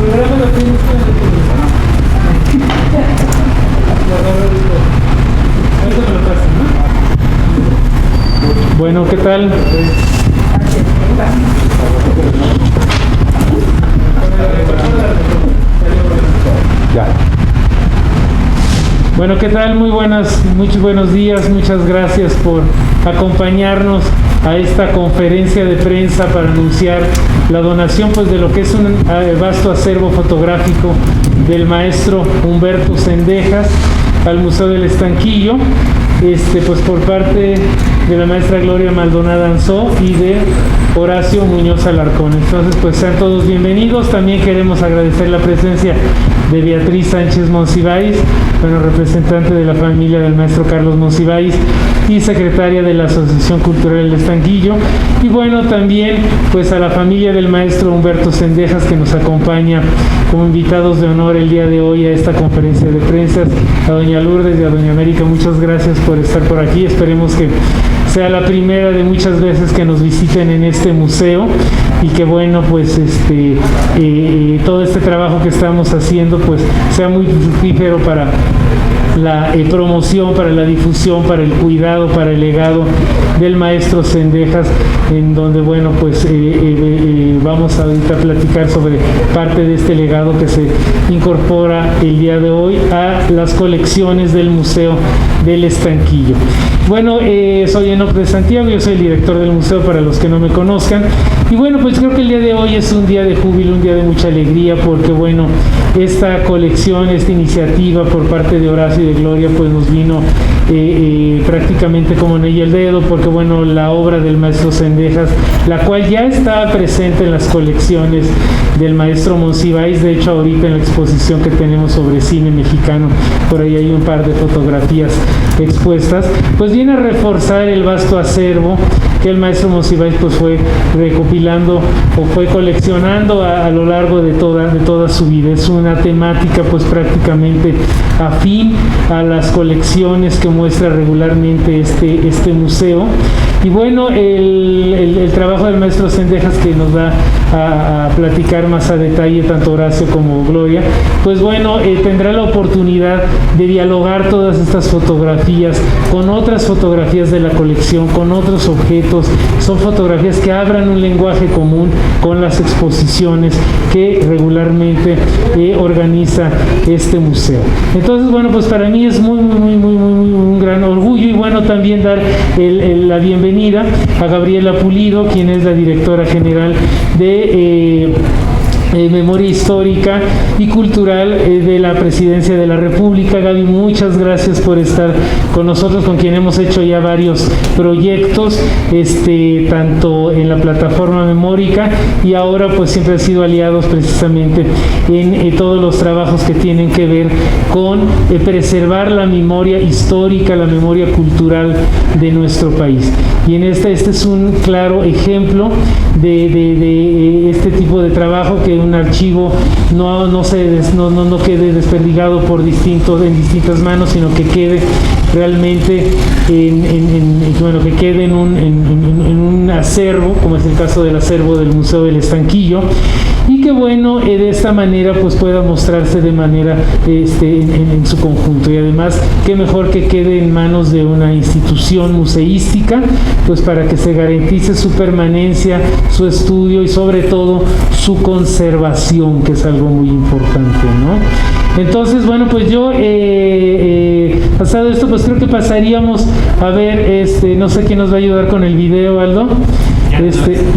programa lo tienes que ver. Ahorita me lo pasan, ¿no? Bueno, ¿qué tal? Ya. Bueno, ¿qué tal? Muchos buenos días, muchas gracias por acompañarnos a esta conferencia de prensa para anunciar la donación pues de lo que es un vasto acervo fotográfico del maestro Humberto Zendejas al Museo del Estanquillo, pues por parte de la maestra Gloria Maldonado Ansó y de Horacio Muñoz Alarcón. Entonces, pues sean todos bienvenidos. También queremos agradecer la presencia de Beatriz Sánchez Monsiváis, representante de la familia del maestro Carlos Monsiváis y secretaria de la Asociación Cultural del Estanquillo. Y bueno, también pues a la familia del maestro Humberto Zendejas, que nos acompaña como invitados de honor el día de hoy a esta conferencia de prensa. A doña Lourdes y a doña América, muchas gracias por estar por aquí. Esperemos que sea la primera de muchas veces que nos visiten en este museo y que bueno, pues todo este trabajo que estamos haciendo pues sea muy fructífero para la promoción, para la difusión, para el cuidado, para el legado del maestro Zendejas, en donde bueno, pues vamos ahorita a platicar sobre parte de este legado que se incorpora el día de hoy a las colecciones del Museo del Estanquillo. Bueno, soy Enoc de Santiago, yo soy el director del museo para los que no me conozcan. Y bueno, pues creo que el día de hoy es un día de júbilo, un día de mucha alegría, porque bueno, esta colección, esta iniciativa por parte de Horacio y de Gloria, pues nos vino prácticamente como anillo al dedo, porque bueno, la obra del maestro Zendejas, la cual ya está presente en las colecciones del maestro Monsiváis, de hecho ahorita en la exposición que tenemos sobre cine mexicano, por ahí hay un par de fotografías expuestas, pues viene a reforzar el vasto acervo que el maestro Monsiváis pues fue recopilando o fue coleccionando a lo largo de toda su vida. Es una temática pues prácticamente afín a las colecciones que muestra regularmente este museo. Y bueno, el trabajo del maestro Zendejas, que nos va a platicar más a detalle tanto Horacio como Gloria, pues bueno, tendrá la oportunidad de dialogar todas estas fotografías con otras fotografías de la colección, con otros objetos. Son fotografías que abran un lenguaje común con las exposiciones que regularmente organiza este museo. Entonces, bueno, pues para mí es muy un gran orgullo, y bueno, también dar la bienvenida a Gabriela Pulido, quien es la directora general de Memoria Histórica y Cultural de la Presidencia de la República. Gaby, muchas gracias por estar con nosotros, con quien hemos hecho ya varios proyectos, tanto en la plataforma Memórica, y ahora pues siempre han sido aliados precisamente en todos los trabajos que tienen que ver con preservar la memoria histórica, la memoria cultural de nuestro país. Y en este es un claro ejemplo de este tipo de trabajo, que un archivo no quede desperdigado en distintas manos, sino que quede realmente que quede en un acervo, como es el caso del acervo del Museo del Estanquillo, y que bueno, de esta manera pues pueda mostrarse de manera en su conjunto. Y además, qué mejor que quede en manos de una institución museística, pues para que se garantice su permanencia, su estudio y sobre todo su conservación, que es algo muy importante, ¿no? Entonces, bueno, pues yo pasado esto, pues creo que pasaríamos a ver, no sé quién nos va a ayudar con el video, Aldo.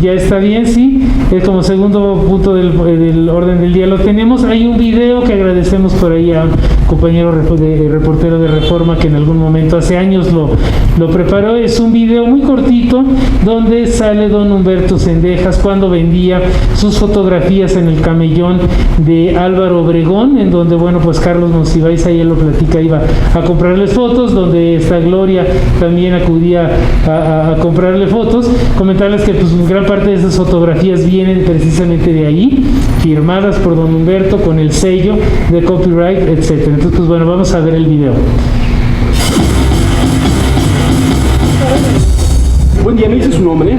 Ya está bien, sí. Como segundo punto del orden del día lo tenemos. Hay un video que agradecemos por ahí a un compañero reportero de Reforma, que en algún momento hace años lo preparó. Es un video muy cortito donde sale don Humberto Zendejas cuando vendía sus fotografías en el camellón de Álvaro Obregón, en donde bueno, pues Carlos Monsiváis, ahí él lo platica, iba a comprarles fotos, donde esta Gloria también acudía a comprarle fotos. Comentarles que pues gran parte de esas fotografías vienen precisamente de ahí, firmadas por don Humberto con el sello de copyright, etcétera. Entonces, pues bueno, vamos a ver el video. Buen día, me dice su nombre.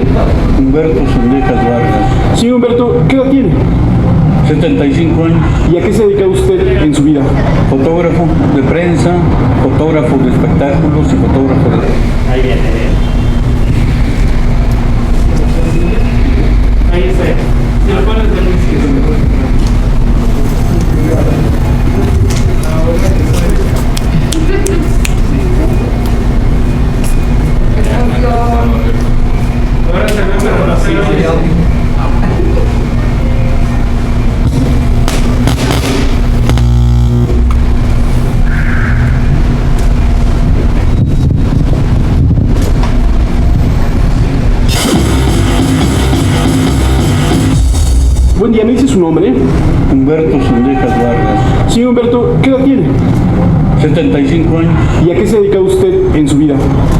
Humberto Zendejas Vargas. Sí, Humberto, ¿qué edad tiene? 75 años. ¿Y a qué se dedica usted en su vida? Fotógrafo de prensa, fotógrafo de espectáculos y fotógrafo de... Ahí viene. Ahí está. Si lo pones de ahora se ve mejor así. Buen día, ¿me dice su nombre? Humberto Sendejas Vargas. Sí, Humberto, ¿qué edad tiene? 75 años. ¿Y a qué se dedica usted en su vida?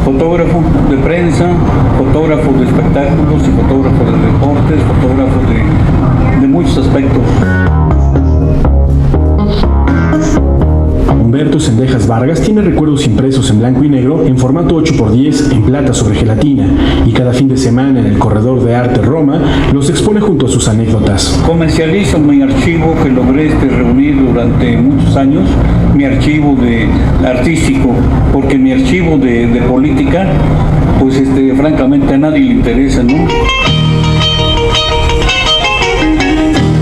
Fotógrafo de prensa, fotógrafo de espectáculos y fotógrafo de deportes, fotógrafo de muchos aspectos. Humberto Sendejas Vargas tiene recuerdos impresos en blanco y negro en formato 8x10 en plata sobre gelatina y cada fin de semana en el Corredor de Arte Roma los expone junto a sus anécdotas. Comercializo mi archivo que logré reunir durante muchos años, mi archivo artístico, porque mi archivo de política, pues francamente a nadie le interesa, ¿no?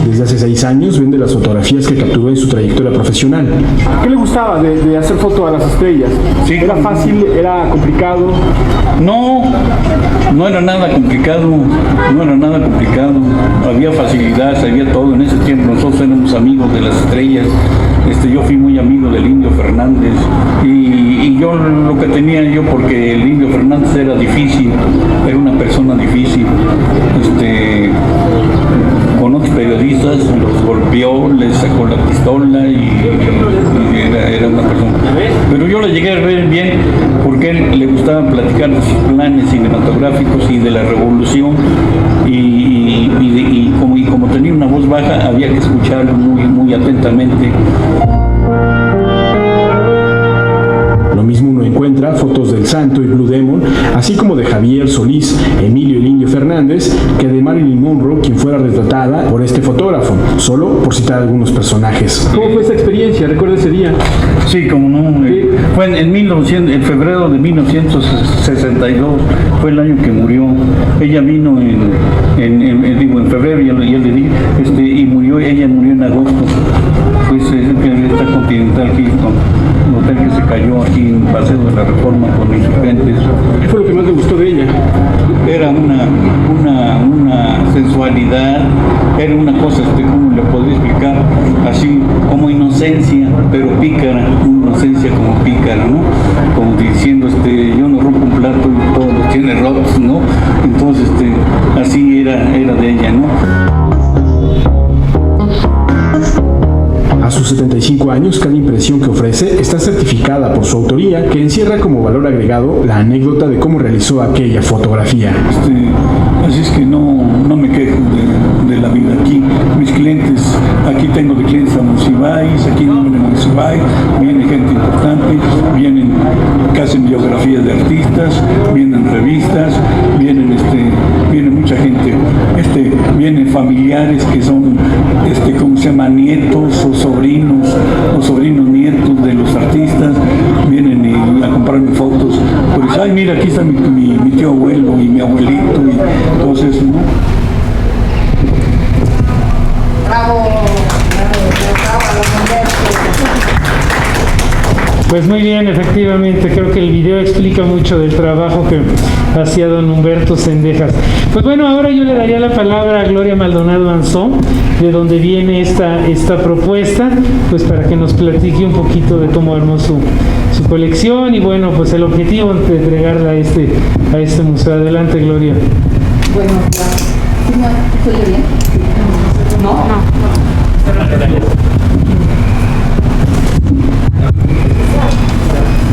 Desde hace 6 años vende las fotografías que capturó en su trayectoria profesional. ¿Qué le gustaba de hacer foto a las estrellas? Sí, ¿Era fácil? ¿Era complicado? No era nada complicado, había facilidad, había todo. En ese tiempo nosotros éramos amigos de las estrellas, yo fui muy amigo del Indio Fernández y yo lo que tenía yo, porque el Indio Fernández era difícil, era una persona difícil, con otros periodistas los golpeó, les sacó la pistola y era una persona. Pero yo le llegué a ver bien porque a él le gustaba platicar de sus planes cinematográficos y de la revolución y como tenía una voz baja había que escucharlo muy atentamente. Lo mismo uno encuentra fotos del Santo y Blue Demon, así como de Javier Solís, Emilio el Indio Fernández, que de Marilyn Monroe, quien fuera retratada por este fotógrafo, solo por citar algunos personajes. ¿Cómo fue esa experiencia? ¿Recuerda ese día? Sí, como no. Fue en febrero de 1962, fue el año que murió. Ella vino en febrero, ya le dije, y murió, ella murió en agosto. Pues esta Continental Hilton, un hotel que se cayó aquí en Paseo de la Reforma con insurgentes. ¿Qué fue lo que más le gustó de ella? Era una sensualidad, era una cosa, ¿cómo le podría explicar? Así como inocencia, pero pícara, una inocencia como pícara, ¿no? Como diciendo, yo no rompo un plato y todos los tiene rotos, ¿no? Entonces, así era de ella, ¿no? A sus 75 años, cada impresión que ofrece está certificada por su autoría, que encierra como valor agregado la anécdota de cómo realizó aquella fotografía. Así es que no me quejo de la vida aquí. Mis clientes, aquí tengo de clientes a Monsiváis, aquí vienen a Monsiváis, viene gente importante, vienen que hacen biografías de artistas, vienen revistas, viene mucha gente, vienen familiares que son, ¿cómo se llama? Nietos o sobrinos nietos de los artistas, vienen a comprarme fotos, pues, ay, mira, aquí está mi tío abuelo y mi abuelito y todo eso, ¿no? Bravo. Pues muy bien, efectivamente, creo que el video explica mucho del trabajo que hacía don Humberto Sendejas. Pues bueno, ahora yo le daría la palabra a Gloria Maldonado Anzón, de donde viene esta propuesta, pues para que nos platique un poquito de cómo armó su colección y bueno, pues el objetivo de entregarla a este museo. Adelante, Gloria. Bueno, ¿se oye bien? ¿No?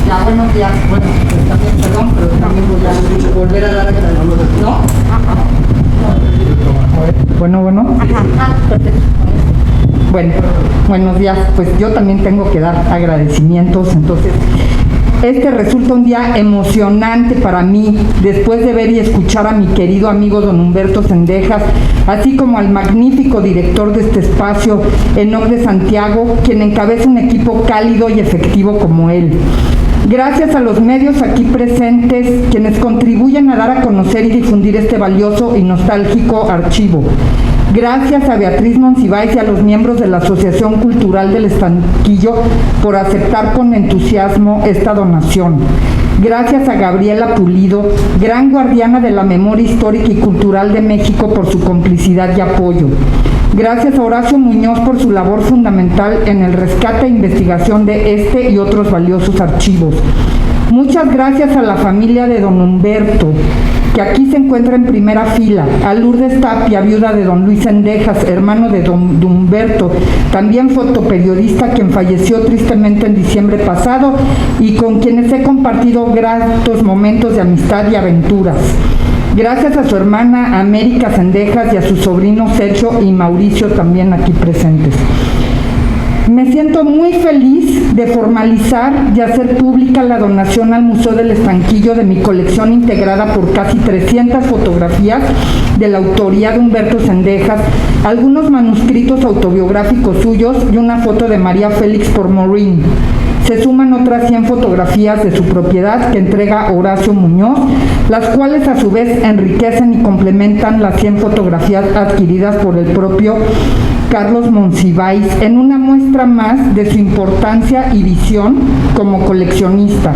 Ya, buenos días. Bueno, pues también, perdón, pero también voy a volver a dar agradecimientos. ¿No? Bueno. Perfecto. Bueno, buenos días. Pues yo también tengo que dar agradecimientos. Entonces, Este resulta un día emocionante para mí, después de ver y escuchar a mi querido amigo don Humberto Zendejas, así como al magnífico director de este espacio, Enoc de Santiago, quien encabeza un equipo cálido y efectivo como él. Gracias a los medios aquí presentes, quienes contribuyen a dar a conocer y difundir este valioso y nostálgico archivo. Gracias a Beatriz Monsiváis y a los miembros de la Asociación Cultural del Estanquillo por aceptar con entusiasmo esta donación. Gracias a Gabriela Pulido, gran guardiana de la memoria histórica y cultural de México, por su complicidad y apoyo. Gracias a Horacio Muñoz por su labor fundamental en el rescate e investigación de este y otros valiosos archivos. Muchas gracias a la familia de don Humberto, que aquí se encuentra en primera fila, a Lourdes Tapia, viuda de don Luis Zendejas, hermano de don Humberto, también fotoperiodista, quien falleció tristemente en diciembre pasado y con quienes he compartido gratos momentos de amistad y aventuras. Gracias a su hermana América Zendejas y a sus sobrinos Sergio y Mauricio, también aquí presentes. Me siento muy feliz de formalizar y hacer pública la donación al Museo del Estanquillo de mi colección integrada por casi 300 fotografías de la autoría de Humberto Zendejas, algunos manuscritos autobiográficos suyos y una foto de María Félix Pormorín. Se suman otras 100 fotografías de su propiedad que entrega Horacio Muñoz, las cuales a su vez enriquecen y complementan las 100 fotografías adquiridas por el propio Carlos Monsiváis, en una muestra más de su importancia y visión como coleccionista.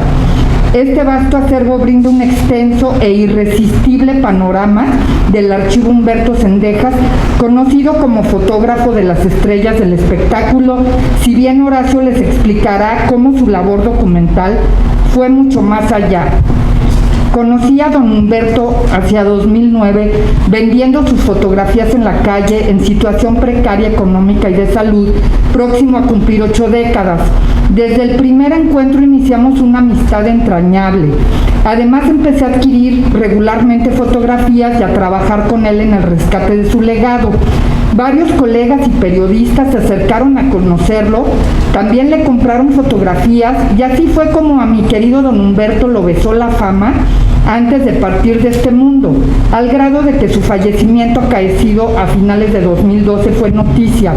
Este vasto acervo brinda un extenso e irresistible panorama del archivo Humberto Zendejas, conocido como fotógrafo de las estrellas del espectáculo, si bien Horacio les explicará cómo su labor documental fue mucho más allá. Conocí a don Humberto hacia 2009 vendiendo sus fotografías en la calle en situación precaria económica y de salud, próximo a cumplir 8 décadas. Desde el primer encuentro iniciamos una amistad entrañable. Además empecé a adquirir regularmente fotografías y a trabajar con él en el rescate de su legado. Varios colegas y periodistas se acercaron a conocerlo, también le compraron fotografías y así fue como a mi querido don Humberto lo besó la fama antes de partir de este mundo, al grado de que su fallecimiento acaecido a finales de 2012 fue noticia.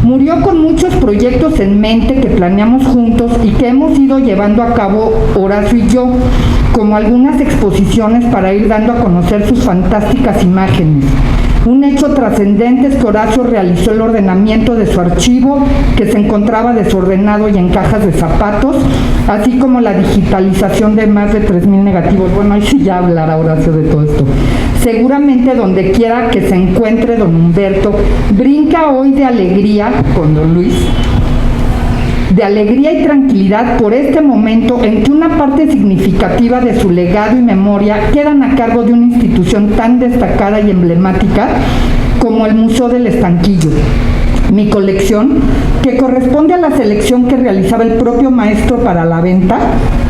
Murió con muchos proyectos en mente que planeamos juntos y que hemos ido llevando a cabo Horacio y yo, como algunas exposiciones para ir dando a conocer sus fantásticas imágenes. Un hecho trascendente es que Horacio realizó el ordenamiento de su archivo, que se encontraba desordenado y en cajas de zapatos, así como la digitalización de más de 3,000 negativos. Bueno, ahí sí ya hablará Horacio de todo esto. Seguramente donde quiera que se encuentre don Humberto, brinca hoy de alegría con don Luis, de alegría y tranquilidad por este momento en que una parte significativa de su legado y memoria quedan a cargo de una institución tan destacada y emblemática como el Museo del Estanquillo. Mi colección, que corresponde a la selección que realizaba el propio maestro para la venta,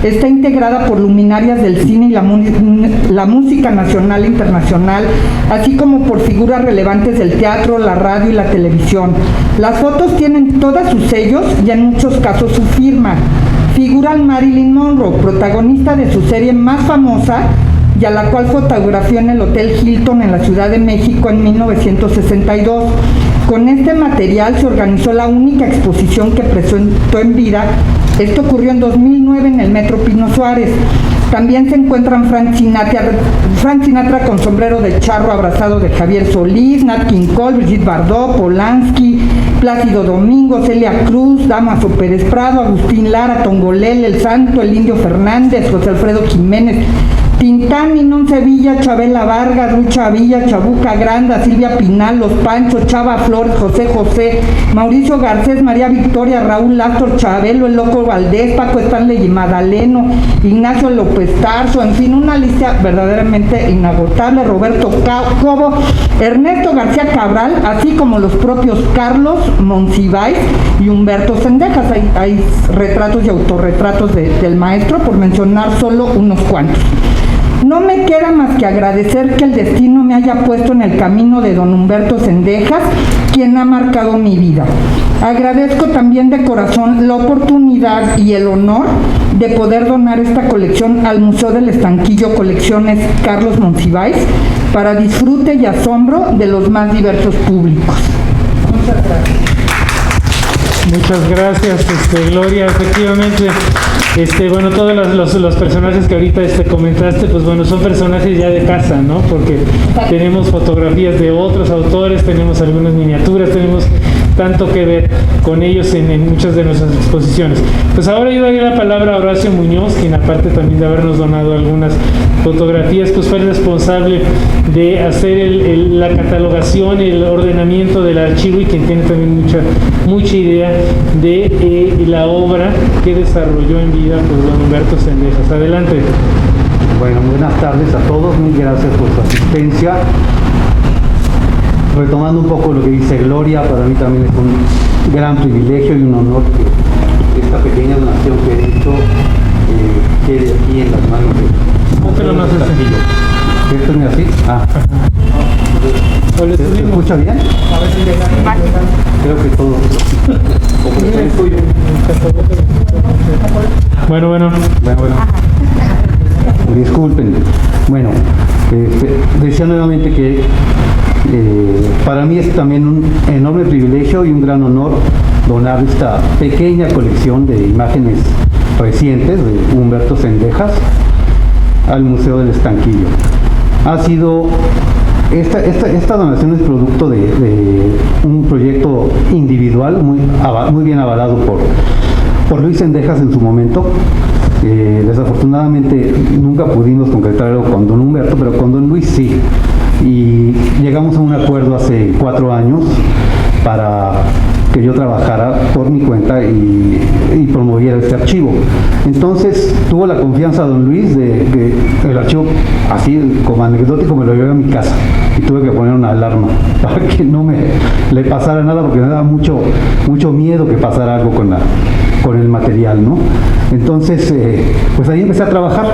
está integrada por luminarias del cine y la música nacional e internacional, así como por figuras relevantes del teatro, la radio y la televisión. Las fotos tienen todos sus sellos y en muchos casos su firma. Figura Marilyn Monroe, protagonista de su serie más famosa y a la cual fotografió en el Hotel Hilton en la Ciudad de México en 1962. Con este material se organizó la única exposición que presentó en vida. Esto ocurrió en 2009 en el Metro Pino Suárez. También se encuentran Frank Sinatra con sombrero de charro abrazado de Javier Solís, Nat King Cole, Brigitte Bardot, Polanski, Plácido Domingo, Celia Cruz, Damaso Pérez Prado, Agustín Lara, Tongolele, El Santo, el Indio Fernández, José Alfredo Jiménez, Tintán, Ninón Sevilla, Chabela Vargas, Lucha Villa, Chabuca Granda, Silvia Pinal, Los Panchos, Chava Flores, José José, Mauricio Garcés, María Victoria, Raúl Astor, Chabelo, el Loco Valdés, Paco Stanley y Madaleno, Ignacio López Tarso, en fin, una lista verdaderamente inagotable, Roberto Cobo, Ernesto García Cabral, así como los propios Carlos Monsiváis y Humberto Zendejas. Hay retratos y autorretratos del maestro, por mencionar solo unos cuantos. No me queda más que agradecer que el destino me haya puesto en el camino de don Humberto Zendejas, quien ha marcado mi vida. Agradezco también de corazón la oportunidad y el honor de poder donar esta colección al Museo del Estanquillo Colecciones Carlos Monsiváis para disfrute y asombro de los más diversos públicos. Muchas gracias. Muchas gracias, Gloria. Efectivamente, bueno, todos los personajes que ahorita comentaste, pues bueno, son personajes ya de casa, ¿no? Porque tenemos fotografías de otros autores, tenemos algunas miniaturas, tenemos tanto que ver con ellos en muchas de nuestras exposiciones. Pues ahora yo daría la palabra a Horacio Muñoz, quien aparte también de habernos donado algunas fotografías, pues fue el responsable de hacer la catalogación, el ordenamiento del archivo y quien tiene también mucha idea de la obra que desarrolló en vida pues don Humberto Zendejas. Adelante. Bueno, buenas tardes a todos, mil gracias por su asistencia. Retomando un poco lo que dice Gloria, para mí también es un gran privilegio y un honor que esta pequeña donación que he hecho quede aquí en las manos de... ¿Cómo te lo más sencillo? ¿Esto no es así? Ah. ¿Se escucha bien? Creo que todo. Bueno. Disculpen. Bueno, decía nuevamente que para mí es también un enorme privilegio y un gran honor donar esta pequeña colección de imágenes recientes de Humberto Zendejas al Museo del Estanquillo. Esta donación es producto de un proyecto individual muy bien avalado por Luis Zendejas en su momento. Desafortunadamente nunca pudimos concretarlo con don Humberto, pero con don Luis sí. Y llegamos a un acuerdo hace 4 años para que yo trabajara por mi cuenta y promoviera este archivo. Entonces tuvo la confianza don Luis de que el archivo, así como anecdótico, me lo llevé a mi casa y tuve que poner una alarma para que no le pasara nada, porque me daba mucho miedo que pasara algo con el material, ¿no? Entonces, pues ahí empecé a trabajar,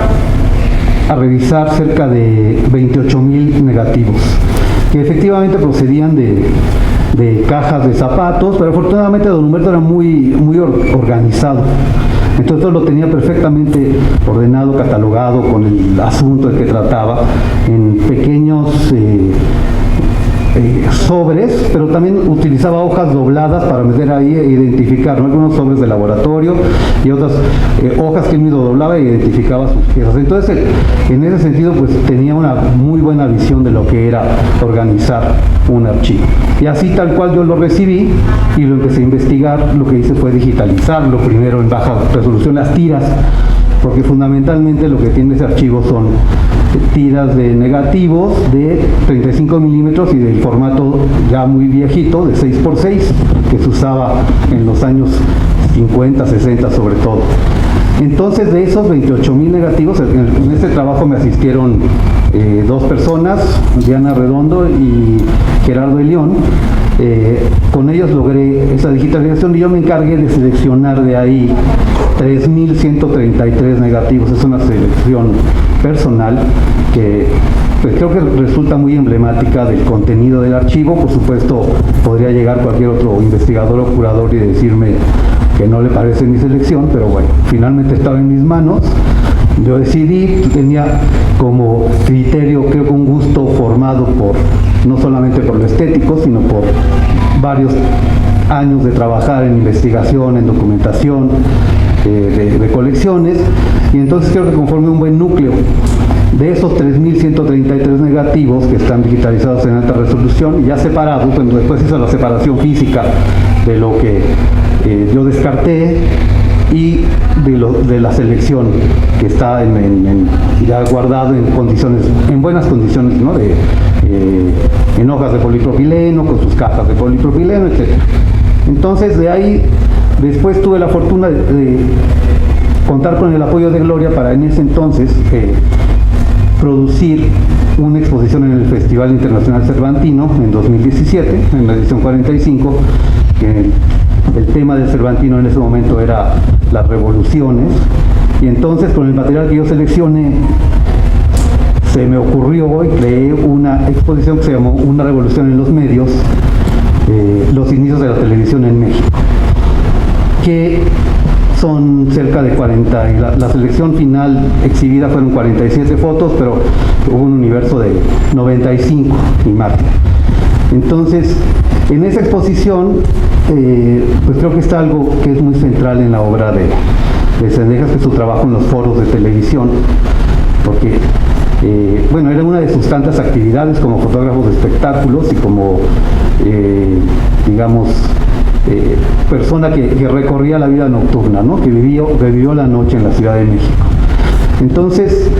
a revisar cerca de 28,000 negativos, que efectivamente procedían de cajas de zapatos, pero afortunadamente don Humberto era muy organizado. Entonces todo lo tenía perfectamente ordenado, catalogado con el asunto del que trataba, en pequeños sobres, pero también utilizaba hojas dobladas para meter ahí e identificar, ¿no? Algunos sobres de laboratorio y otras hojas que él mismo doblaba e identificaba sus piezas. Entonces, en ese sentido, pues tenía una muy buena visión de lo que era organizar un archivo. Y así tal cual yo lo recibí y lo empecé a investigar, lo que hice fue digitalizarlo primero en baja resolución, las tiras, porque fundamentalmente lo que tiene ese archivo son tiras de negativos de 35 milímetros y del formato ya muy viejito de 6x6 que se usaba en los años 50, 60 sobre todo. Entonces, de esos 28,000 negativos, en este trabajo me asistieron 2 personas, Diana Redondo y Gerardo de León. Con ellos logré esa digitalización y yo me encargué de seleccionar de ahí 3,133 negativos. Es una selección personal que pues creo que resulta muy emblemática del contenido del archivo. Por supuesto, podría llegar cualquier otro investigador o curador y decirme que no le parece mi selección, pero bueno, finalmente estaba en mis manos. Yo decidí, tenía como criterio, creo que un gusto formado no solamente por lo estético, sino por varios años de trabajar en investigación, en documentación de colecciones, y entonces creo que conforme un buen núcleo. De esos 3,133 negativos que están digitalizados en alta resolución y ya separados, cuando después hizo la separación física de lo que yo descarté y de la selección que está ya guardado en buenas condiciones, ¿no? En hojas de polipropileno, con sus cajas de polipropileno, etc. Entonces, de ahí, después tuve la fortuna de contar con el apoyo de Gloria para en ese entonces producir una exposición en el Festival Internacional Cervantino en 2017, en la edición 45, que el tema del Cervantino en ese momento era las revoluciones, y entonces con el material que yo seleccioné se me ocurrió y creé una exposición que se llamó Una revolución en los medios, los inicios de la televisión en México, que son cerca de 40, y la selección final exhibida fueron 47 fotos, pero hubo un universo de 95 imágenes. Entonces, en esa exposición, pues creo que está algo que es muy central en la obra de Cendejas, que es su trabajo en los foros de televisión, porque bueno, era una de sus tantas actividades como fotógrafo de espectáculos y como, digamos, persona que recorría la vida nocturna, ¿no? Que vivió la noche en la Ciudad de México. Entonces,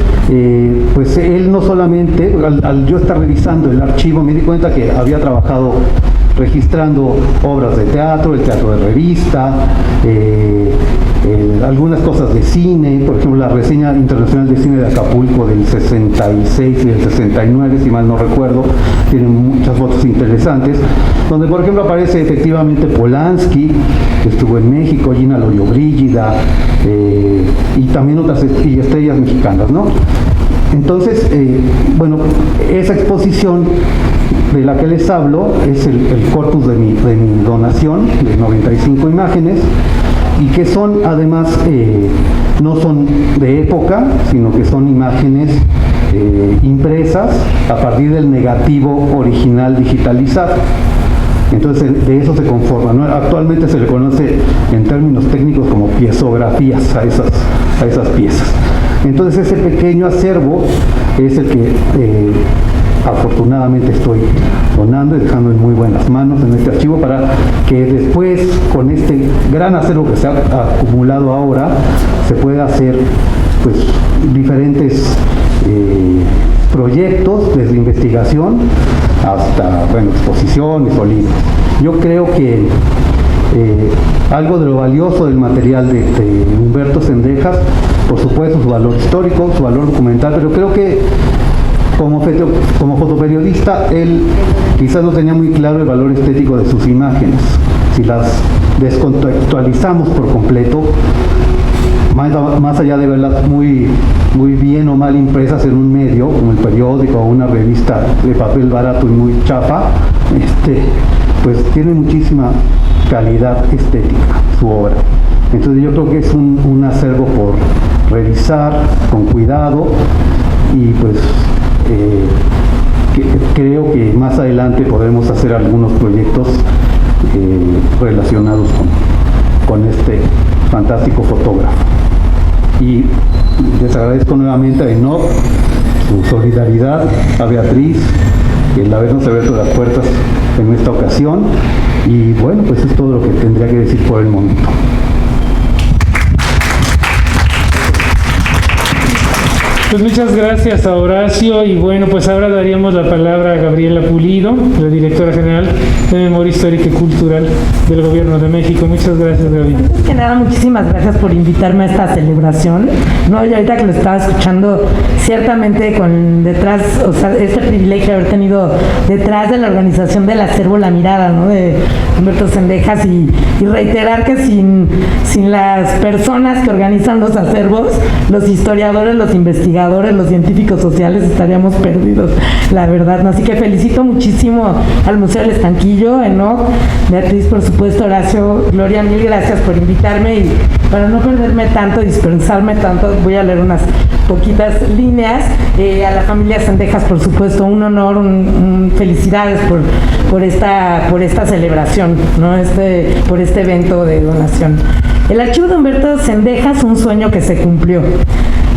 pues él no solamente, al yo estar revisando el archivo, me di cuenta que había trabajado registrando obras de teatro, el teatro de revista, algunas cosas de cine, por ejemplo la reseña internacional de cine de Acapulco del 66 y del 69, si mal no recuerdo, tiene muchas fotos interesantes, donde por ejemplo aparece efectivamente Polanski, que estuvo en México, Gina Lollobrigida, y también otras estrellas mexicanas, ¿no? Entonces, bueno, esa exposición de la que les hablo es el corpus de mi donación, de 95 imágenes, y que son además, no son de época, sino que son imágenes impresas a partir del negativo original digitalizado. Entonces de eso se conforma, ¿no? Actualmente se le conoce en términos técnicos como piezografías a esas piezas. Entonces ese pequeño acervo es el que afortunadamente estoy donando y dejando en muy buenas manos en este archivo, para que después, con este gran acervo que se ha acumulado ahora, se pueda hacer pues diferentes proyectos, desde investigación hasta, bueno, exposiciones o libros. Yo creo que algo de lo valioso del material de Humberto Cendejas, por supuesto su valor histórico, su valor documental, pero creo que como fotoperiodista él quizás no tenía muy claro el valor estético de sus imágenes. Si las descontextualizamos por completo, más allá de verlas muy bien o mal impresas en un medio, como el periódico o una revista de papel barato y muy chafa, pues tiene muchísima calidad estética su obra. Entonces yo creo que es un acervo por revisar con cuidado, y pues creo que más adelante podremos hacer algunos proyectos relacionados con este fantástico fotógrafo. Y les agradezco nuevamente a Enoch su solidaridad, a Beatriz el habernos abierto las puertas en esta ocasión, y bueno, pues es todo lo que tendría que decir por el momento. Pues muchas gracias a Horacio, y bueno, pues ahora daríamos la palabra a Gabriela Pulido, la directora general de Memoria Histórica y Cultural del Gobierno de México. Muchas gracias, Gabriela. Antes que nada, muchísimas gracias por invitarme a esta celebración, ¿no? Y ahorita que lo estaba escuchando, ciertamente con detrás, o sea, este privilegio de haber tenido detrás de la organización del acervo La Mirada, ¿no? De Humberto Cendejas, y reiterar que sin las personas que organizan los acervos, los historiadores, los investigadores, los científicos sociales, estaríamos perdidos, la verdad, ¿no? Así que felicito muchísimo al Museo del Estanquillo, Enoch, Beatriz, por supuesto, Horacio, Gloria, mil gracias por invitarme, y para no perderme tanto, dispersarme tanto, voy a leer unas poquitas líneas. A la familia Cendejas, por supuesto, un honor, felicidades por esta celebración, ¿no? Por este evento de donación. El archivo de Humberto Cendejas, un sueño que se cumplió.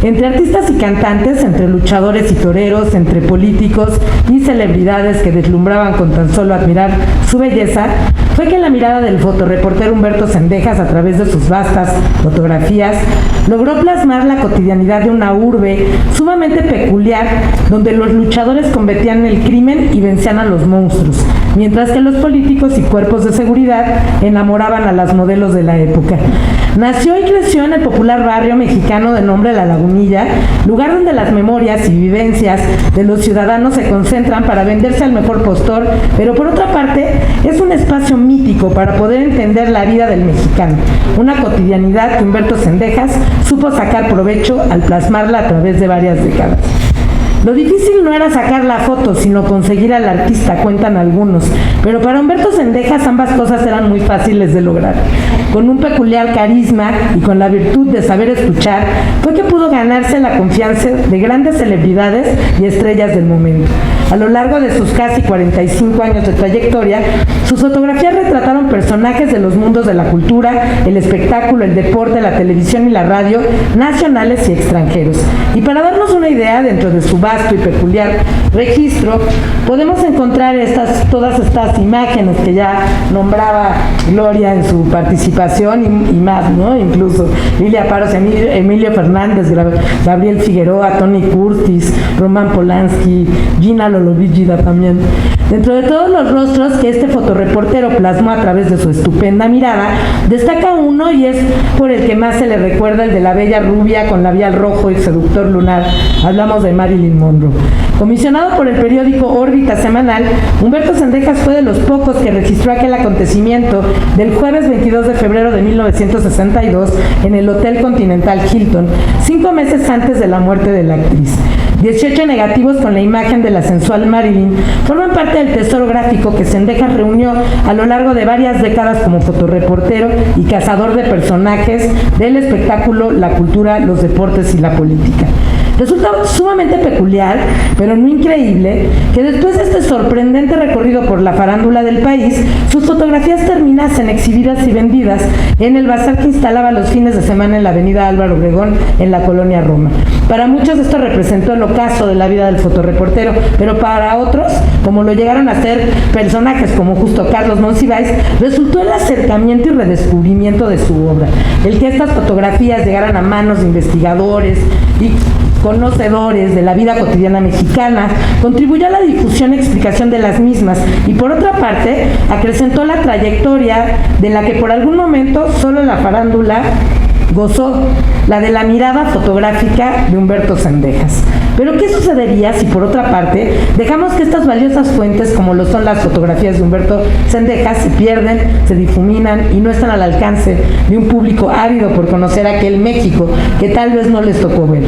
Entre artistas y cantantes, entre luchadores y toreros, entre políticos y celebridades que deslumbraban con tan solo admirar su belleza, fue que la mirada del fotoreportero Humberto Cendejas, a través de sus vastas fotografías, logró plasmar la cotidianidad de una urbe sumamente peculiar, donde los luchadores combatían el crimen y vencían a los monstruos, mientras que los políticos y cuerpos de seguridad enamoraban a las modelos de la época. Nació y creció en el popular barrio mexicano de nombre La Lagunilla, lugar donde las memorias y vivencias de los ciudadanos se concentran para venderse al mejor postor, pero por otra parte es un espacio mítico para poder entender la vida del mexicano, una cotidianidad que Humberto Cendejas supo sacar provecho al plasmarla a través de varias décadas. Lo difícil no era sacar la foto, sino conseguir al artista, cuentan algunos. Pero para Humberto Zendejas ambas cosas eran muy fáciles de lograr. Con un peculiar carisma y con la virtud de saber escuchar, fue que pudo ganarse la confianza de grandes celebridades y estrellas del momento. A lo largo de sus casi 45 años de trayectoria, sus fotografías retrataron personajes de los mundos de la cultura, el espectáculo, el deporte, la televisión y la radio, nacionales y extranjeros. Y para darnos una idea, dentro de su vasto y peculiar registro, podemos encontrar todas estas imágenes que ya nombraba Gloria en su participación y más, ¿no? Incluso Lilia Paros, Emilio Fernández, Gabriel Figueroa, Tony Curtis, Roman Polanski, Gina Lollobrigida también. Dentro de todos los rostros que este fotoreportero plasmó a través de su estupenda mirada, destaca uno y es por el que más se le recuerda, el de la bella rubia con labial rojo y seductor lunar. Hablamos de Marilyn Monroe. Comisionado por el periódico Órbita Semanal, Humberto Zendejas fue de los pocos que registró aquel acontecimiento del jueves 22 de febrero de 1962 en el Hotel Continental Hilton, 5 meses antes de la muerte de la actriz. 18 negativos con la imagen de la sensual Marilyn forman parte del tesoro gráfico que Zendejas reunió a lo largo de varias décadas como fotoreportero y cazador de personajes del espectáculo, la cultura, los deportes y la política. Resulta sumamente peculiar, pero no increíble, que después de este sorprendente recorrido por la farándula del país, sus fotografías terminasen exhibidas y vendidas en el bazar que instalaba los fines de semana en la avenida Álvaro Obregón, en la colonia Roma. Para muchos esto representó el ocaso de la vida del fotoreportero, pero para otros, como lo llegaron a ser personajes como justo Carlos Monsiváis, resultó el acercamiento y redescubrimiento de su obra. El que estas fotografías llegaran a manos de investigadores y conocedores de la vida cotidiana mexicana, contribuyó a la difusión y explicación de las mismas y por otra parte acrecentó la trayectoria de la que por algún momento solo la farándula gozó, la de la mirada fotográfica de Humberto Zendejas. Pero ¿qué sucedería si por otra parte dejamos que estas valiosas fuentes, como lo son las fotografías de Humberto Zendejas, se pierden, se difuminan y no están al alcance de un público ávido por conocer aquel México que tal vez no les tocó ver?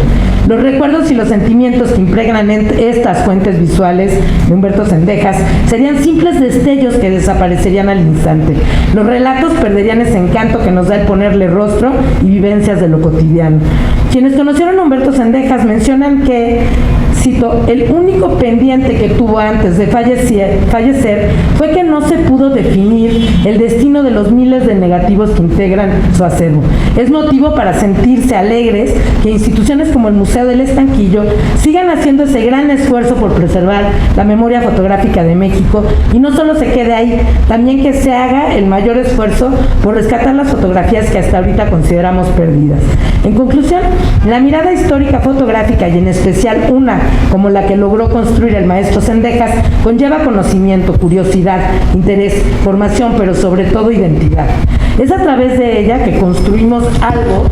Los recuerdos y los sentimientos que impregnan estas fuentes visuales de Humberto Zendejas serían simples destellos que desaparecerían al instante. Los relatos perderían ese encanto que nos da el ponerle rostro y vivencias de lo cotidiano. Quienes conocieron a Humberto Zendejas mencionan que, cito, el único pendiente que tuvo antes de fallecer fue que no se pudo definir el destino de los miles de negativos que integran su acervo. Es motivo para sentirse alegres que instituciones como el Museo del Estanquillo sigan haciendo ese gran esfuerzo por preservar la memoria fotográfica de México y no solo se quede ahí, también que se haga el mayor esfuerzo por rescatar las fotografías que hasta ahorita consideramos perdidas. En conclusión, la mirada histórica fotográfica y en especial una como la que logró construir el maestro Zendejas conlleva conocimiento, curiosidad, interés, formación, pero sobre todo identidad. Es a través de ella que construimos algo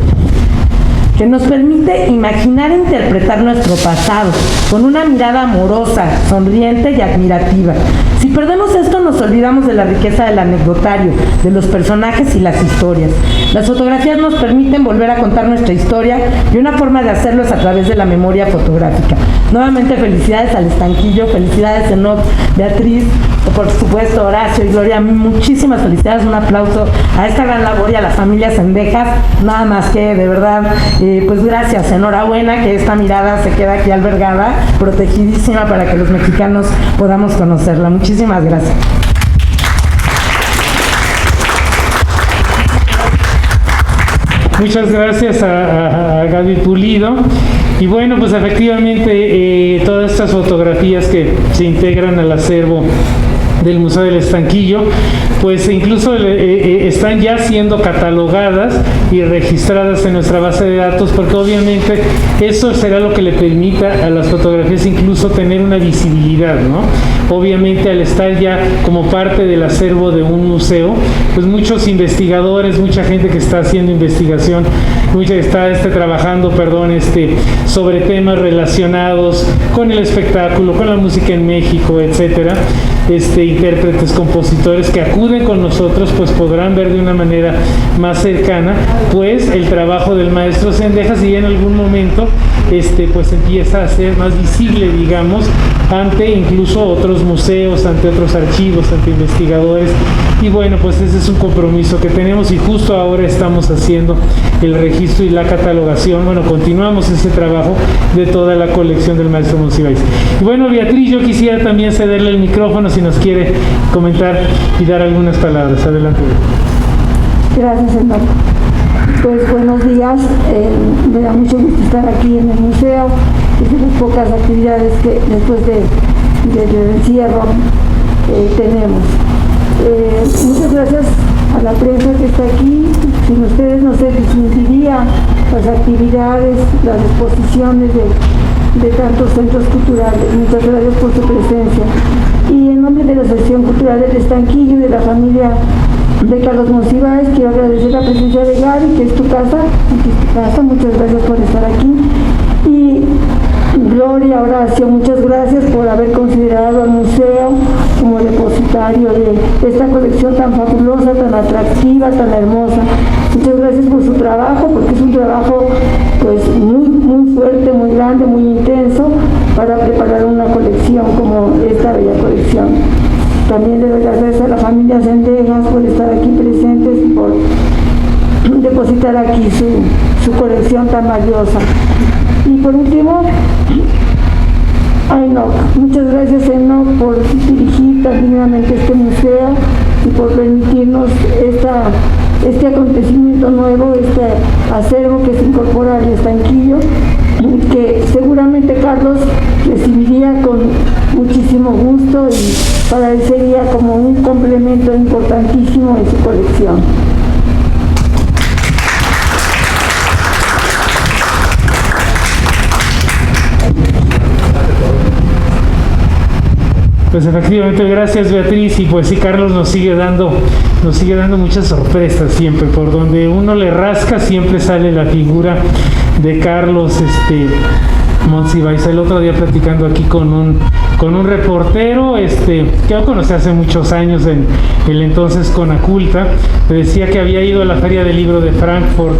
que nos permite imaginar e interpretar nuestro pasado con una mirada amorosa, sonriente y admirativa. Si perdemos esto, nos olvidamos de la riqueza del anecdotario, de los personajes y las historias. Las fotografías nos permiten volver a contar nuestra historia y una forma de hacerlo es a través de la memoria fotográfica. Nuevamente, felicidades al Estanquillo, felicidades Enoch, Beatriz, por supuesto Horacio y Gloria, muchísimas felicidades, un aplauso a esta gran labor y a la familia Zendejas. Nada más que, de verdad, pues gracias, enhorabuena que esta mirada se queda aquí albergada, protegidísima para que los mexicanos podamos conocerla. Muchísimas gracias. Muchas gracias a Gaby Pulido. Y bueno, pues efectivamente todas estas fotografías que se integran al acervo del Museo del Estanquillo, pues incluso están ya siendo catalogadas y registradas en nuestra base de datos, porque obviamente eso será lo que le permita a las fotografías incluso tener una visibilidad, ¿no? Obviamente al estar ya como parte del acervo de un museo, pues muchos investigadores, mucha gente que está haciendo investigación, mucha que está trabajando, sobre temas relacionados con el espectáculo, con la música en México, etcétera, intérpretes, compositores que acuden con nosotros, pues podrán ver de una manera más cercana, pues el trabajo del maestro Zendejas, y en algún momento pues empieza a ser más visible, digamos, ante incluso otros museos, ante otros archivos, ante investigadores. Y bueno, pues ese es un compromiso que tenemos y justo ahora estamos haciendo el registro y la catalogación. Bueno, continuamos ese trabajo de toda la colección del maestro Monsiváis. Y bueno, Beatriz, yo quisiera también cederle el micrófono si nos quiere comentar y dar algunas palabras. Adelante. Gracias, Enoc. Pues buenos días, me da mucho gusto estar aquí en el museo. Es de las pocas actividades que después del encierro tenemos. Muchas gracias a la prensa que está aquí. Sin ustedes no se disminuiría las actividades, las exposiciones de tantos centros culturales. Muchas gracias por su presencia. Y en nombre de la Asociación Cultural del Estanquillo y de la familia de Carlos Monsiváis, quiero agradecer la presencia de Gaby, que es tu casa. Aquí es tu casa. Muchas gracias por estar aquí. Y Gloria, Horacio, muchas gracias por haber considerado al museo como depositario de esta colección tan fabulosa, tan atractiva, tan hermosa. Muchas gracias por su trabajo, porque es un trabajo pues muy fuerte, muy grande, muy intenso para preparar una colección como esta bella colección. También le doy las gracias a la familia Sendejas por estar aquí presentes y por depositar aquí su colección tan valiosa. Y por último, a Enoc. Muchas gracias, Enoc, por dirigir tan dignamente este museo y por permitirnos este acontecimiento nuevo, este acervo que se incorpora al Estanquillo, que seguramente Carlos recibiría con muchísimo gusto y para él sería como un complemento importantísimo en su colección. Pues efectivamente, gracias Beatriz, y pues sí, Carlos nos sigue dando muchas sorpresas siempre. Por donde uno le rasca siempre sale la figura de Carlos Monsiváis. El otro día platicando aquí con un reportero que yo conocí hace muchos años en el entonces Conaculta, me decía que había ido a la Feria del Libro de Frankfurt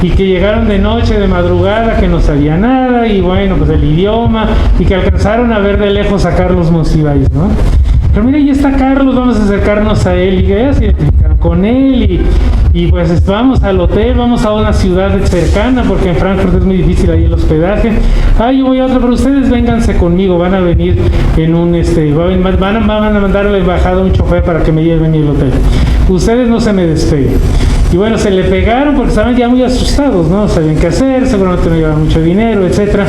y que llegaron de noche, de madrugada, que no sabía nada, y bueno, pues el idioma, y que alcanzaron a ver de lejos a Carlos Monsiváis, ¿no? Pero mira, ahí está Carlos, vamos a acercarnos a él, y ya se identificaron con él, y pues vamos al hotel, vamos a una ciudad cercana, porque en Frankfurt es muy difícil ahí el hospedaje. Yo voy a otra, pero ustedes vénganse conmigo, van a venir en un, van a mandar a la embajada un chofer para que me lleven al hotel. Ustedes no se me despeguen. Y bueno, se le pegaron porque estaban ya muy asustados, ¿no? Sabían qué hacer, seguramente no llevaban mucho dinero, etcétera.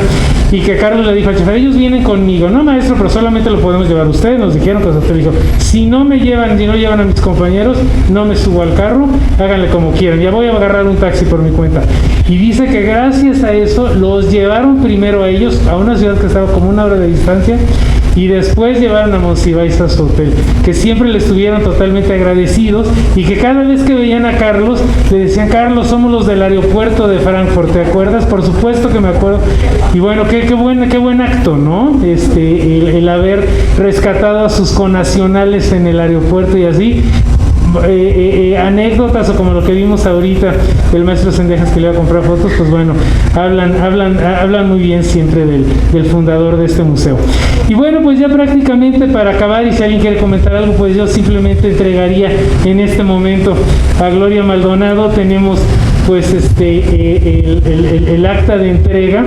Y que Carlos le dijo al chofer, ellos vienen conmigo. No, maestro, pero solamente lo podemos llevar ustedes. Nos dijeron, pues usted dijo, si no llevan a mis compañeros, no me subo al carro, háganle como quieran. Ya voy a agarrar un taxi por mi cuenta. Y dice que gracias a eso los llevaron primero a ellos a una ciudad que estaba como 1 hora de distancia, y después llevaron a Monsiváis a su hotel, que siempre le estuvieron totalmente agradecidos, y que cada vez que veían a Carlos, le decían, Carlos, somos los del aeropuerto de Frankfurt, ¿te acuerdas? Por supuesto que me acuerdo. Y bueno, qué buen acto, ¿no? El haber rescatado a sus connacionales en el aeropuerto y así. Anécdotas o como lo que vimos ahorita del maestro Sendejas que le iba a comprar fotos, pues bueno, hablan muy bien siempre del fundador de este museo. Y bueno, pues ya prácticamente para acabar, y si alguien quiere comentar algo, pues yo simplemente entregaría en este momento a Gloria Maldonado. Tenemos pues el acta de entrega.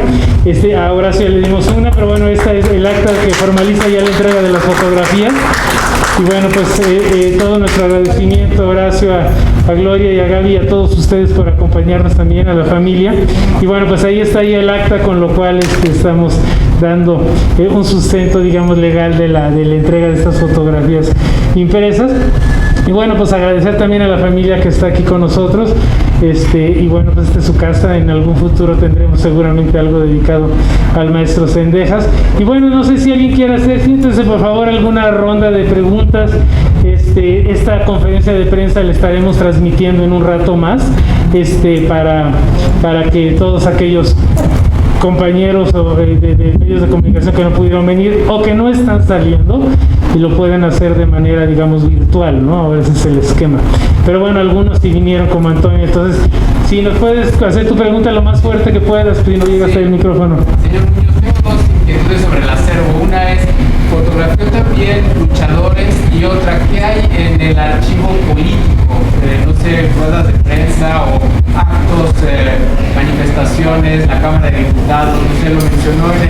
A Horacio ya le dimos una, pero bueno, esta es el acta que formaliza ya la entrega de las fotografías. Y bueno, pues todo nuestro agradecimiento, Horacio, a Gloria y a Gaby, a todos ustedes por acompañarnos también, a la familia. Y bueno, pues ahí está ya el acta, con lo cual estamos dando un sustento, digamos, legal de la entrega de estas fotografías impresas. Y bueno, pues agradecer también a la familia que está aquí con nosotros. Y bueno, pues esta es su casa. En algún futuro tendremos seguramente algo dedicado al maestro Sendejas. Y bueno, no sé si alguien quiere hacer, siéntense por favor, alguna ronda de preguntas. Esta conferencia de prensa la estaremos transmitiendo en un rato más, para que todos aquellos compañeros o de medios de comunicación que no pudieron venir o que no están saliendo, y lo pueden hacer de manera, digamos, virtual, ¿no? A veces es el esquema. Pero bueno, algunos sí vinieron como Antonio, entonces Si nos puedes hacer tu pregunta lo más fuerte que puedas, pues no llegas hasta el micrófono. Señor Muñoz, tengo dos inquietudes sobre el acervo. Una es, fotografió también luchadores, y otra, ¿qué hay en el archivo político? No sé, ruedas de prensa o actos, manifestaciones, la Cámara de Diputados, no sé, lo mencionó en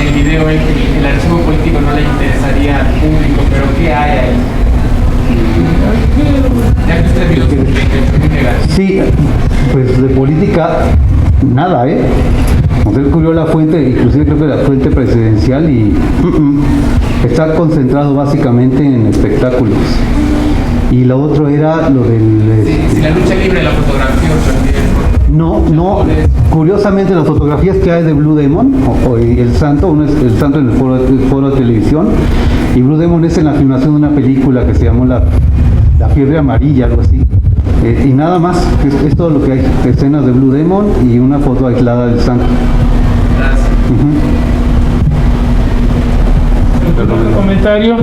el video, el archivo político no le interesaría al público, pero ¿qué hay ahí? Ya que usted vio su muy negativo. Sí, pues de política, nada, ¿eh? Él cubrió la fuente, inclusive creo que la fuente presidencial, y está concentrado básicamente en espectáculos. Y lo otro era lo del... Si la lucha libre la fotografía también. No, curiosamente las fotografías que hay de Blue Demon, o El Santo, uno es El Santo en el foro de televisión, y Blue Demon es en la filmación de una película que se llamó La Fiebre Amarilla, algo así. Y nada más, es todo lo que hay, escenas de Blue Demon y una foto aislada del Santo. Gracias. ¿Comentario?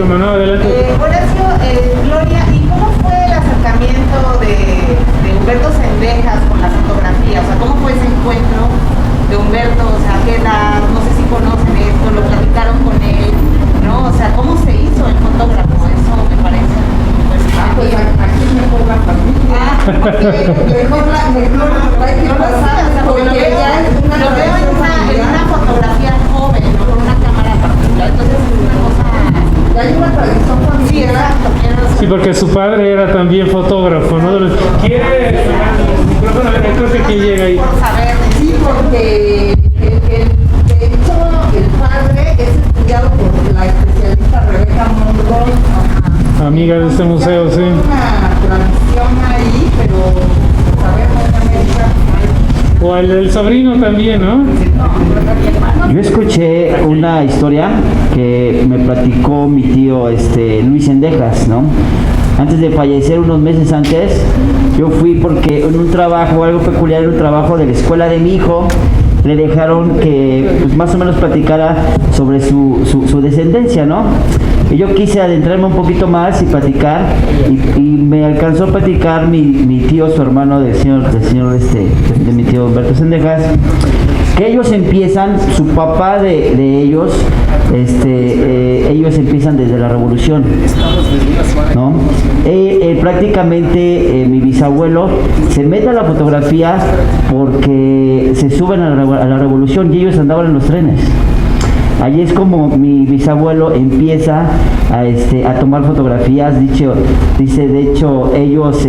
Manuel, adelante. Horacio, Gloria, ¿y cómo fue el acercamiento de Humberto Zendejas con la fotografía? O sea, ¿cómo fue ese encuentro de Humberto? O sea, ¿qué edad? No sé si conocen esto, lo platicaron con él, ¿no? O sea, ¿cómo se hizo el fotógrafo? Eso me parece. Pues aquí mejor la familia. Mejor hay que pasar, porque ya es una lo veo en una fotografía joven, ¿no? Con una cámara particular, entonces es una cosa... Ya hay una tradición familiar. Sí, exacto. Sí, porque su padre era también fotógrafo, ¿no? ¿Quiere el micrófono? A ver, creo que aquí llega ahí. Por saber. Sí, porque de hecho el padre es estudiado por la especialista Rebeca Monroy. Amiga de este museo, sí. Hay una tradición ahí, pero sabemos que América no hay. O el sobrino también, ¿no? Yo escuché una historia que me platicó mi tío Luis Zendejas, ¿no? Antes de fallecer, unos meses antes, yo fui porque en un trabajo, algo peculiar, en un trabajo de la escuela de mi hijo, le dejaron que pues, más o menos platicara sobre su descendencia, ¿no? Y yo quise adentrarme un poquito más y platicar, y me alcanzó a platicar mi tío, su hermano de mi tío Humberto Zendejas, que ellos empiezan, su papá de ellos, ellos empiezan desde la revolución, ¿no? Prácticamente mi bisabuelo se mete a la fotografía porque se suben a la revolución y ellos andaban en los trenes. Allí es como mi bisabuelo empieza a tomar fotografías. Dice, de hecho, ellos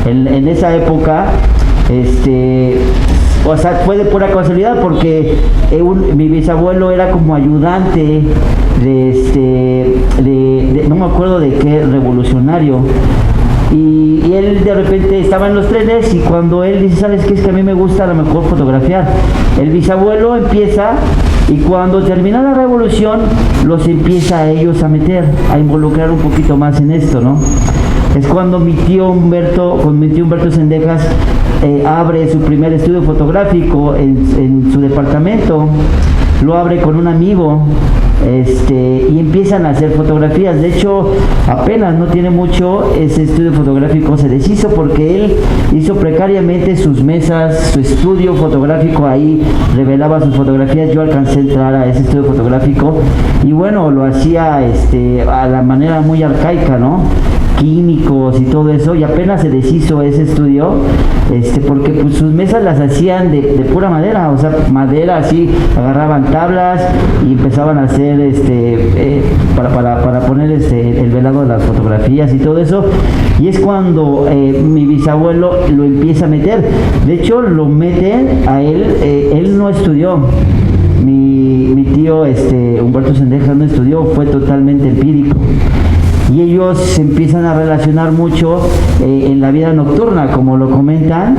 en esa época, o sea, fue de pura casualidad porque mi bisabuelo era como ayudante de no me acuerdo de qué revolucionario. Y él de repente estaba en los trenes, y cuando él dice, ¿sabes qué? Es que a mí me gusta a lo mejor fotografiar. El bisabuelo empieza, y cuando termina la revolución, los empieza a ellos a meter, a involucrar un poquito más en esto, ¿no? Es cuando mi tío Humberto Zendejas abre su primer estudio fotográfico en su departamento. Lo abre con un amigo, y empiezan a hacer fotografías. De hecho, apenas no tiene mucho, ese estudio fotográfico se deshizo porque él hizo precariamente sus mesas, su estudio fotográfico, ahí revelaba sus fotografías. Yo alcancé a entrar a ese estudio fotográfico y bueno, lo hacía a la manera muy arcaica, ¿no? Químicos y todo eso, y apenas se deshizo ese estudio, porque pues, sus mesas las hacían de pura madera, o sea, madera así, agarraban tablas y empezaban a hacer para poner el velado de las fotografías y todo eso, y es cuando mi bisabuelo lo empieza a meter. De hecho, lo meten a él no estudió. Mi tío Humberto Zendejas no estudió, fue totalmente empírico. Y ellos se empiezan a relacionar mucho en la vida nocturna, como lo comentan,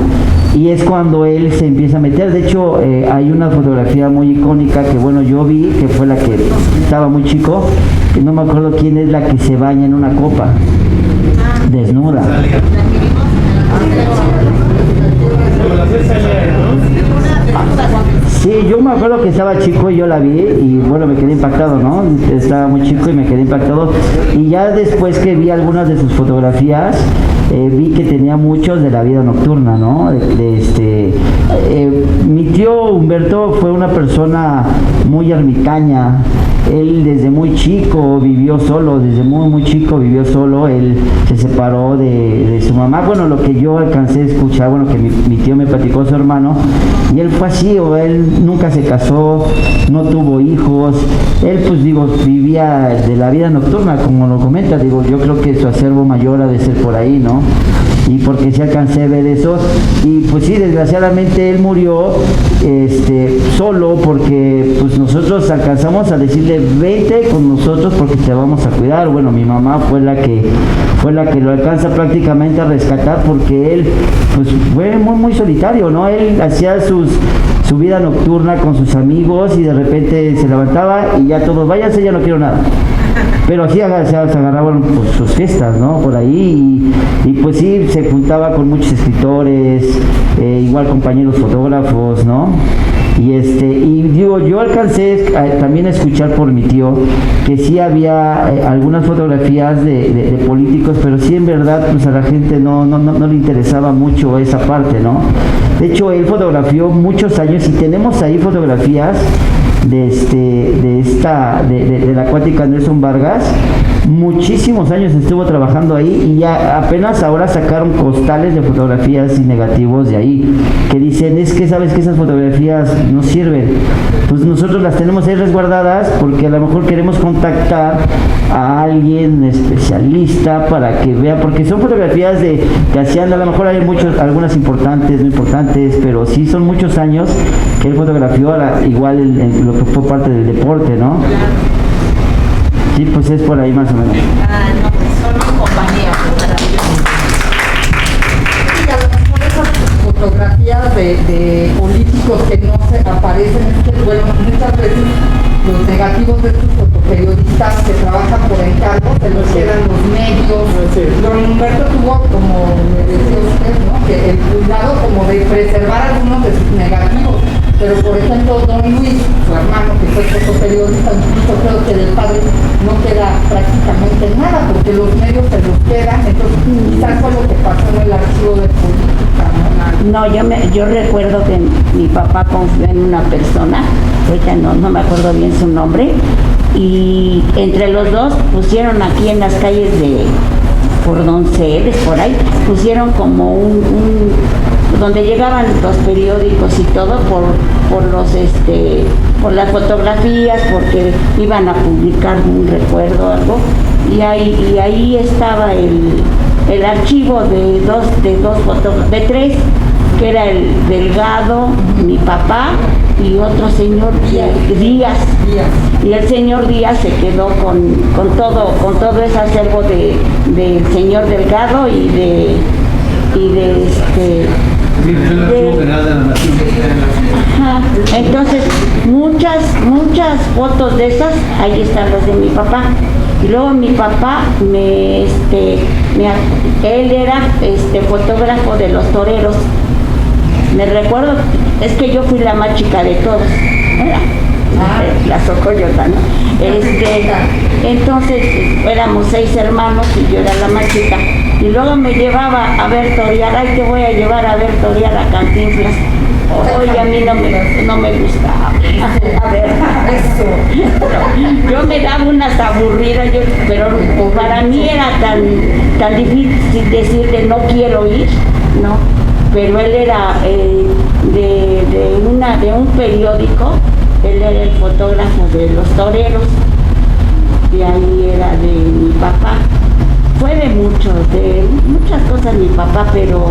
y es cuando él se empieza a meter. De hecho, hay una fotografía muy icónica que, bueno, yo vi, que fue la que estaba muy chico, que no me acuerdo quién es la que se baña en una copa, desnuda. Sí, yo me acuerdo que estaba chico y yo la vi y bueno, me quedé impactado, ¿no? Estaba muy chico y me quedé impactado. Y ya después que vi algunas de sus fotografías, vi que tenía muchos de la vida nocturna, ¿no? Mi tío Humberto fue una persona muy ermitaña. Él desde muy chico vivió solo, desde muy chico vivió solo. Él se separó de su mamá. Bueno, lo que yo alcancé a escuchar, bueno, que mi tío me platicó a su hermano, y él fue así, o él nunca se casó, no tuvo hijos. Él, pues digo, vivía de la vida nocturna, como lo comenta. Digo, yo creo que su acervo mayor ha de ser por ahí, ¿no? Y porque sí alcancé a ver eso, y pues sí, desgraciadamente él murió solo, porque pues nosotros alcanzamos a decirle vete con nosotros porque te vamos a cuidar. Bueno, mi mamá fue la que lo alcanza prácticamente a rescatar, porque él pues fue muy solitario, ¿no? Él hacía su vida nocturna con sus amigos y de repente se levantaba y ya todos váyanse, ya no quiero nada. Pero así se agarraban pues, sus fiestas, ¿no? Por ahí, y pues sí, se juntaba con muchos escritores, igual compañeros fotógrafos, ¿no? Y digo, yo alcancé también a escuchar por mi tío que sí había algunas fotografías de políticos, pero sí en verdad pues a la gente no le interesaba mucho esa parte, ¿no? De hecho, él fotografió muchos años y tenemos ahí fotografías de la Acuática Nelson Vargas. Muchísimos años estuvo trabajando ahí y ya apenas ahora sacaron costales de fotografías y negativos de ahí, que dicen, es que sabes que esas fotografías no sirven. Pues nosotros las tenemos ahí resguardadas porque a lo mejor queremos contactar a alguien especialista para que vea, porque son fotografías que hacían, a lo mejor hay algunas importantes, no importantes, pero sí son muchos años que él fotografió igual lo que fue parte del deporte, ¿no? Sí, pues es por ahí más o menos. No, pues son mis compañías, Y a lo mejor esas fotografías de políticos que no se aparecen, bueno, muchas veces los negativos de estos fotoperiodistas que trabajan por encargo se los quedan los medios. Don Humberto tuvo, como me decía usted, ¿no?, que el cuidado como de preservar algunos de sus negativos. Pero por ejemplo, don Luis, su hermano, que fue fotoperiodista, incluso creo que del padre no queda prácticamente nada, porque los medios se los quedan. Entonces quizás fue lo que pasó en el archivo de política, ¿no? No, yo recuerdo que mi papá confió en una persona, ahorita no me acuerdo bien su nombre, y entre los dos pusieron aquí en las calles de Cordonceles, por ahí, pusieron como donde llegaban los periódicos y todo por las fotografías, porque iban a publicar un recuerdo o algo, y ahí estaba el archivo de tres, que era el Delgado, mi papá y otro señor Díaz. Y el señor Díaz se quedó con todo ese acervo del señor Delgado y de Ajá. Entonces muchas fotos de esas, ahí están las de mi papá. Y luego mi papá él era fotógrafo de los toreros. Me recuerdo, es que yo fui la más chica de todos, la Socoyota, ¿no? Entonces éramos 6 hermanos y yo era la más chica. Y luego me llevaba a ver torear, ay, te voy a llevar a ver torear a Cantinflas. Oye, a mí no me gustaba. A ver, eso. Yo me daba unas aburridas, pero para mí era tan difícil decirle no quiero ir, ¿no? Pero él era de un periódico, él era el fotógrafo de los toreros, y ahí era de mi papá. Fue de muchas cosas mi papá, pero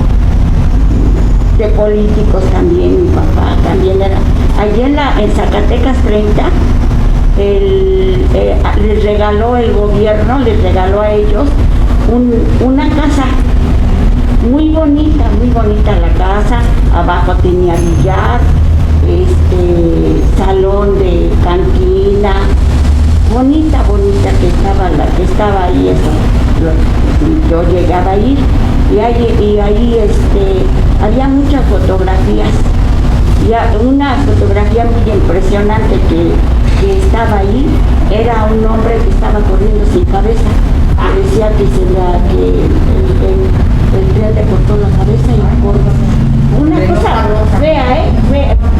de políticos también mi papá, también era. Allí en Zacatecas 30, les regaló el gobierno, les regaló a ellos una casa muy bonita la casa. Abajo tenía billar, salón de cantina, bonita que estaba ahí eso. Yo llegaba a ir y ahí había muchas fotografías Y una fotografía muy impresionante que estaba ahí era un hombre que estaba corriendo sin cabeza. Decía que el tren le cortó la cabeza y por una cosa fea,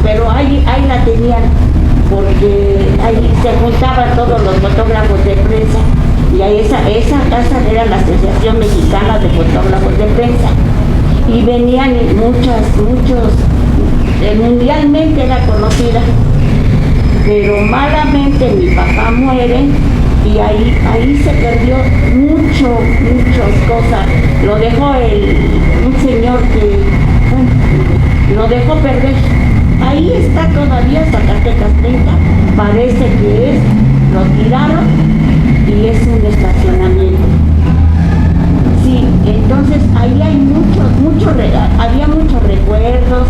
pero ahí la tenían, porque ahí se juntaban todos los fotógrafos de prensa, y ahí esa era la Asociación Mexicana de Fotógrafos de Prensa, y venían muchos, mundialmente era conocida, pero malamente mi papá muere. Y ahí se perdió muchas cosas. Lo dejó un señor que, bueno, lo dejó perder. Ahí está todavía Zacatecas 30, parece que lo tiraron y es un estacionamiento. Sí, entonces ahí hay había muchos recuerdos.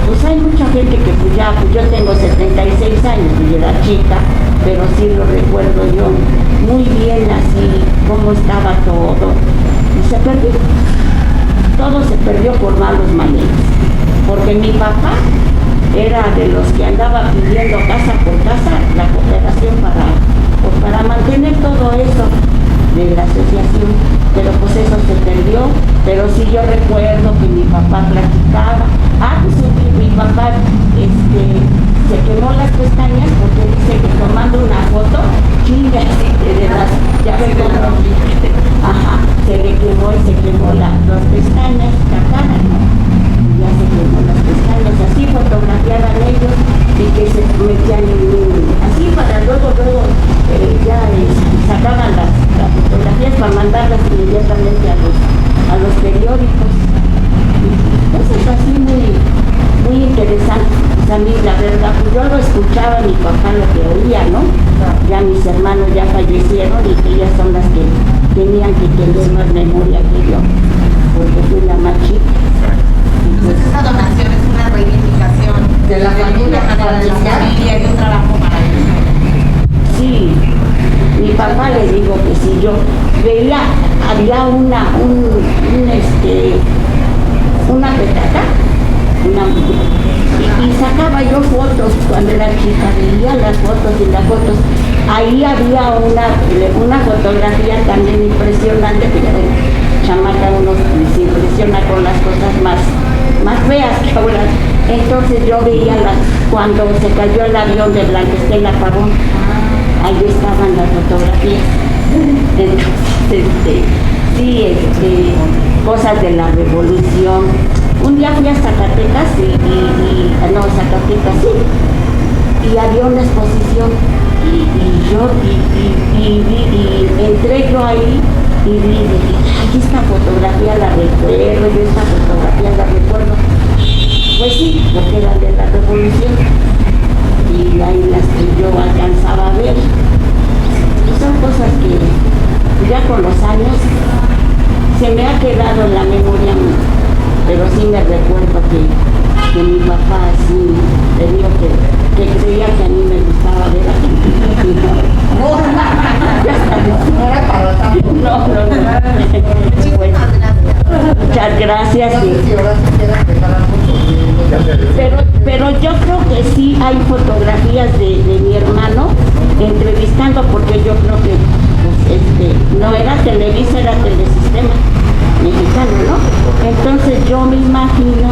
Pues hay mucha gente que pues yo tengo 76 años, yo era chica, pero sí lo recuerdo yo muy bien así, cómo estaba todo. Y se perdió. Todo se perdió por malos maneras. Porque mi papá era de los que andaba pidiendo casa por casa la cooperación para mantener todo eso de la asociación, pero pues eso se perdió. Pero sí yo recuerdo que mi papá platicaba, pues mi papá se quemó las pestañas porque dice que tomando una foto, chinga, ya ven cómo, se le quemó las pestañas, la cara, ¿no? Ya se quemó las pestañas, así fotografiaban ellos y que se metían así para luego sacaban las fotografías para mandarlas inmediatamente a los periódicos. Cosas así muy interesantes. Pues a mí la verdad, pues yo lo escuchaba, mi papá lo que oía, ¿no? Ya mis hermanos ya fallecieron y que ellas son las que tenían que tener más memoria que yo, porque fui la más chica. Entonces esa donación es una reivindicación de la familia y un trabajo maravilloso. Sí, mi papá le digo que si yo veía, había una petaca, y sacaba yo fotos cuando era chica, veía las fotos. Ahí había una fotografía también impresionante, que ya ven, chamaca uno se impresiona con las cosas más feas que ahora. Entonces yo veía cuando se cayó el avión de Blanquestela Pavón, ahí estaban las fotografías. Entonces, cosas de la revolución. Un día fui a Zacatecas y había una exposición y entré yo ahí y vi, aquí esta fotografía la recuerdo, pues sí, lo que era de la revolución, y ahí las que yo alcanzaba a ver. Y son cosas que ya con los años se me ha quedado en la memoria, pero sí me recuerdo que mi papá sí le dijo que creía que a mí me gustaba ver a gente. Muchas gracias. Pero yo creo que sí hay fotografías de mi hermano entrevistando, porque yo creo que no era Televisa, era Telesistema Mexicano, ¿no? Entonces yo me imagino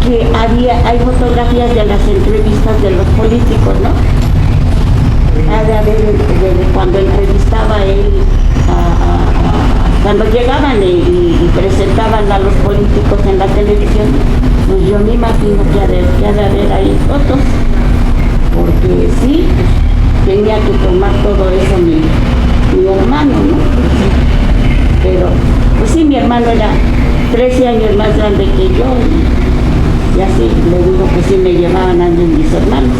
que hay fotografías de las entrevistas de los políticos, ¿no? Cuando entrevistaba él, cuando llegaban y presentaban a los políticos en la televisión, pues yo me imagino que ha de haber ahí fotos, porque sí, tenía que tomar todo eso mi hermano, ¿no? Pero, pues sí, mi hermano era 13 años más grande que yo, y así le digo que sí me llevaban años mis hermanos,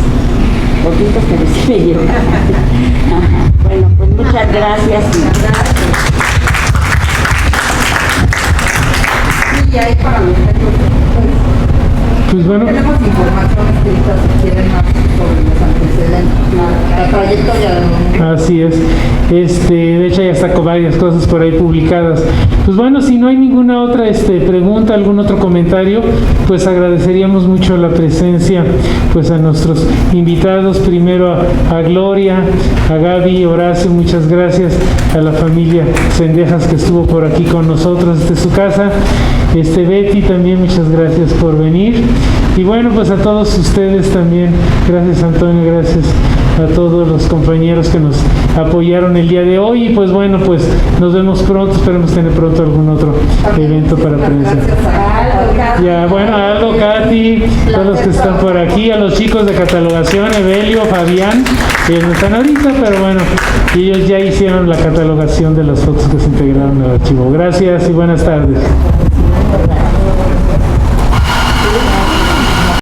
poquitos, pero sí me llevaban. Ajá. Bueno, pues muchas gracias. Y ahí para los Pues bueno. Tenemos información escrita si quieren más sobre los antecedentes, la trayectoria de los... Así es. De hecho ya está con varias cosas por ahí publicadas. Pues bueno, si no hay ninguna otra pregunta, algún otro comentario, pues agradeceríamos mucho la presencia pues a nuestros invitados, primero a Gloria, a Gaby, Horacio, muchas gracias, a la familia Sendejas que estuvo por aquí con nosotros desde su casa, Betty también, muchas gracias por venir, y bueno, pues a todos ustedes también, gracias Antonio, gracias a todos los compañeros que nos apoyaron el día de hoy, y pues bueno, pues nos vemos pronto, esperemos tener pronto algún otro evento para prensa. Ya, bueno, a Aldo, Katy, todos los que están por aquí, a los chicos de catalogación, Evelio, Fabián, que no están ahorita, pero bueno, ellos ya hicieron la catalogación de las fotos que se integraron al archivo. Gracias y buenas tardes.